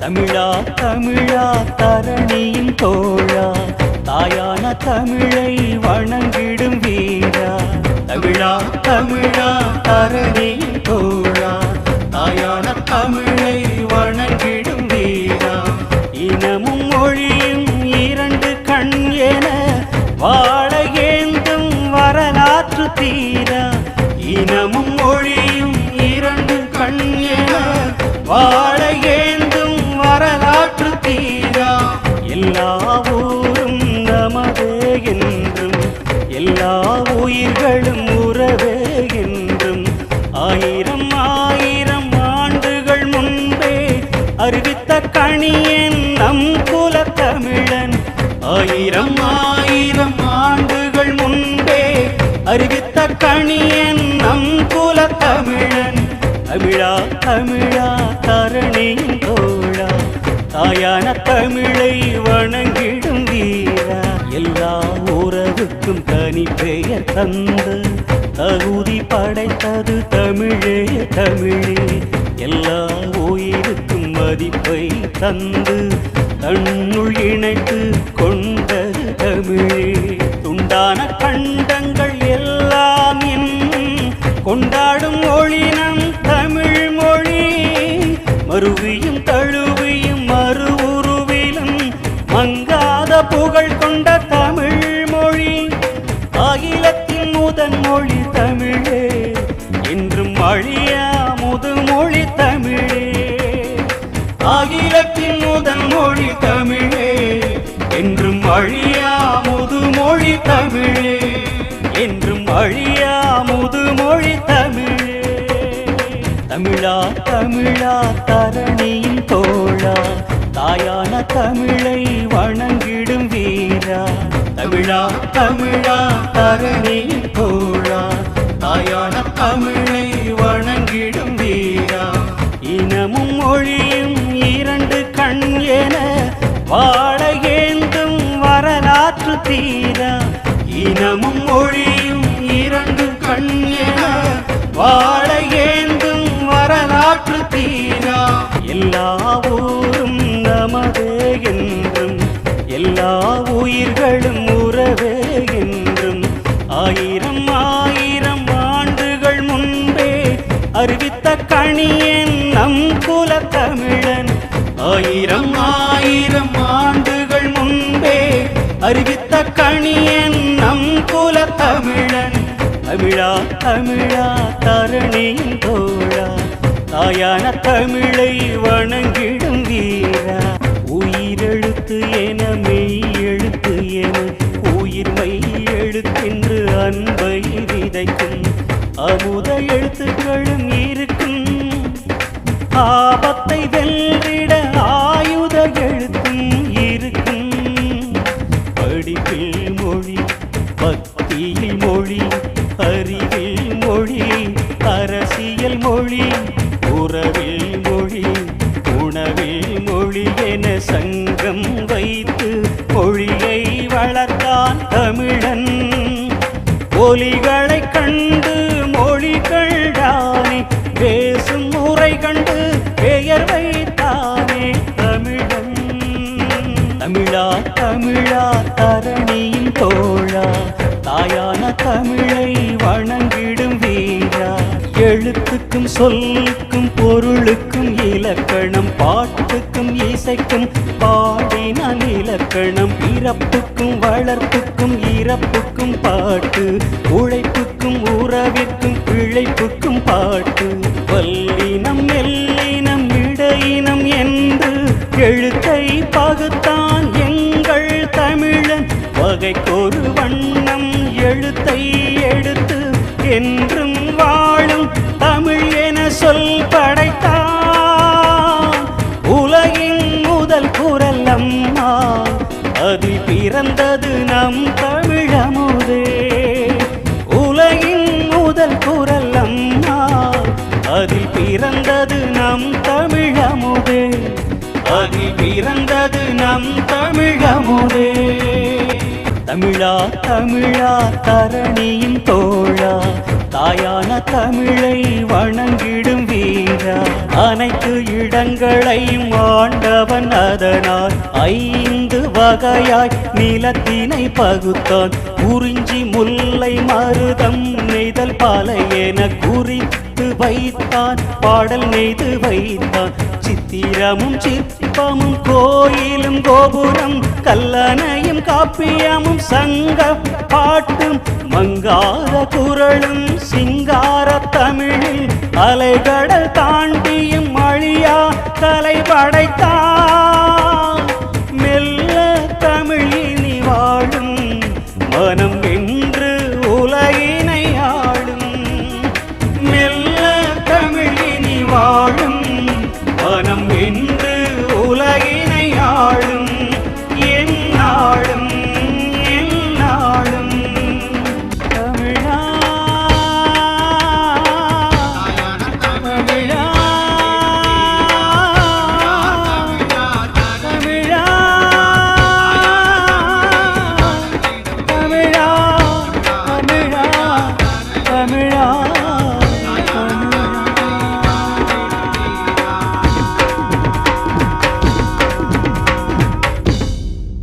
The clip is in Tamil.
தமிழா தமிழா தரணியின் தோழா, தாயான தமிழை வணங்கிடும் வீரா. தமிழா தமிழா தரணியின் தோழா, தாயான தமிழை வணங்கிடும் வீரா. இனமும் மொழியும் இரண்டு கண் என வாழ ஏந்தும் வரலாற்று தீரா. இனமும் மொழியும் இரண்டு கண் என வாழ ஏந்தும் வரலாற்று தீரா. எல்லா ஊரும் நமதே என்றும், எல்லா உயிர்களும் உறவே என்றும், ஆயிரம் ஆயிரம் ஆண்டுகள் முன்பே அறிவித்த கணியன் நம் குலத்தமிழன். ஆயிரம் ஆயிரம் ஆண்டுகள் முன்பே அறிவித்த கணியன் நம் குலத்தமிழன். தமிழா தமிழா தரணியின் தோழா, தாயான தமிழை வணங்கிடும் வீரா. எல்லா உறவுக்கும் தனி பெயர் தந்து தகுதி படைத்தது தமிழே தமிழே. எல்லா உயிருக்கும் மதிப்பை தந்து தன்னுள் இணைத்து கொண்டது தமிழே. துண்டான கண்டங்கள் எல்லாம் கொண்டாடும் மொழி நம் தமிழ் மொழி. மறுவியும் தழுவியும் மறு உருவிலும் மங்காத புகழ் கொண்ட தமிழ் மொழி. அகிலத்தின் முதன் மொழி தமிழே, என்றும் அழியா முதுமொழி தமிழே. அகிலத்தின் முதன் மொழி தமிழே, என்றும் அழியா முதுமொழி தமிழே. என்றும் அழியா முதுமொழி தமிழே. தமிழா தமிழா தரணியின் தோழா, தாயான தமிழை வணங்கிடும் வீரா. தமிழா தமிழா தரணியின் தோழா, தாயான தமிழை வணங்கிடும் வீரா. இனமும் மொழியும் இரண்டு கண் என வாழ ஏந்தும் வரலாற்று தீரா. இனமும் மொழியும் இரண்டு கண் என வாழ ஏந்தும் வரலாற்று தீரா. எல்லா ஊரும் நமதே என்றும், எல்லா உயிர்களும் உறவே என்றும், ஆயிரம் ஆயிரம் ஆண்டுகள் முன்பே அறிவித்த கணியன் நம் குலத்தமிழன். ஆயிரம் ஆயிரம் ஆண்டுகள் முன்பே அறிவித்த கணியன் நம் குலத்தமிழன். தமிழா தமிழா தரணியின் தோழா, தாயான தமிழை வணங்கிடும் வீரா. உயிரெழுத்து என மெய் எழுத்து என உயிர் மெய் எழுத்தென்று அன்பை விதைக்கும் அமுத எழுத்துக்களும் இருக்கும். ஆபத்தை வென்றிட ஆயுத எழுத்தும் இருக்கும். படிப்பில் மொழி, பக்தியில் மொழி, அறிவில் மொழி, அரசியல் மொழி, உறவில் மொழி, உணவில் மொழி என சங்கம் வைத்து மொழியை வளர்த்தான் தமிழன். ஒலிகளை கண்டு மொழிகள் தானே பேசும் முறை கண்டு பெயர் வைத்தானே தமிழன். தமிழா தமிழா தரணியின் தோழா, தாயான தமிழை வணங்கிடும் வீரா. எழுத்துக்கும் சொல்லுக்கும் பொருளுக்கும் இலக்கணம், பாட்டுக்கும் இசைக்கும் பாடினான் இலக்கணம். பிறப்புக்கும் வளர்ப்புக்கும் இறப்புக்கும் பாட்டு, உழைப்புக்கும் உறவிற்கும் பிழைப்புக்கும் பாட்டு. வல்லினம் மெல்லினம் இடையினம் என்று எழுத்தை பகுத்தான் எங்கள் தமிழன். வகைக்கொரு வண்ணம் எழுத்தை எடுத்து என்றும் வாழும் தமிழ் என சொல் படைத்தான். உலகின் முதல் குரல் அம்மா, அதில் பிறந்தது நம் தமிழமுதே. உலகின் முதல் குரல் அம்மா, அதில் பிறந்தது நம் தமிழமுதே. அதில் பிறந்தது நம் தமிழமுதே. தமிழா தமிழா தரணியின் தோழா, தாயான தமிழை வணங்கிடும் வீரா. அனைத்து இடங்களையும் ஆண்டவன் அதனால் 5 வகையாய் நிலத்தினை பகுத்தான். குறிஞ்சி முல்லை மருதம் நெய்தல் பாலை என குறித்து வைத்தான், பாடல் நெய்து வைத்தான். சித்திரமும் சிற்பமும் கோயிலும் கோபுரம் கல்லணையும் காப்பியமும் சங்க பாட்டும் மங்காத குரலும் சிங்கார தமிழில் அலைகடல் தாண்டியும் அழியா கலை படைத்தான்.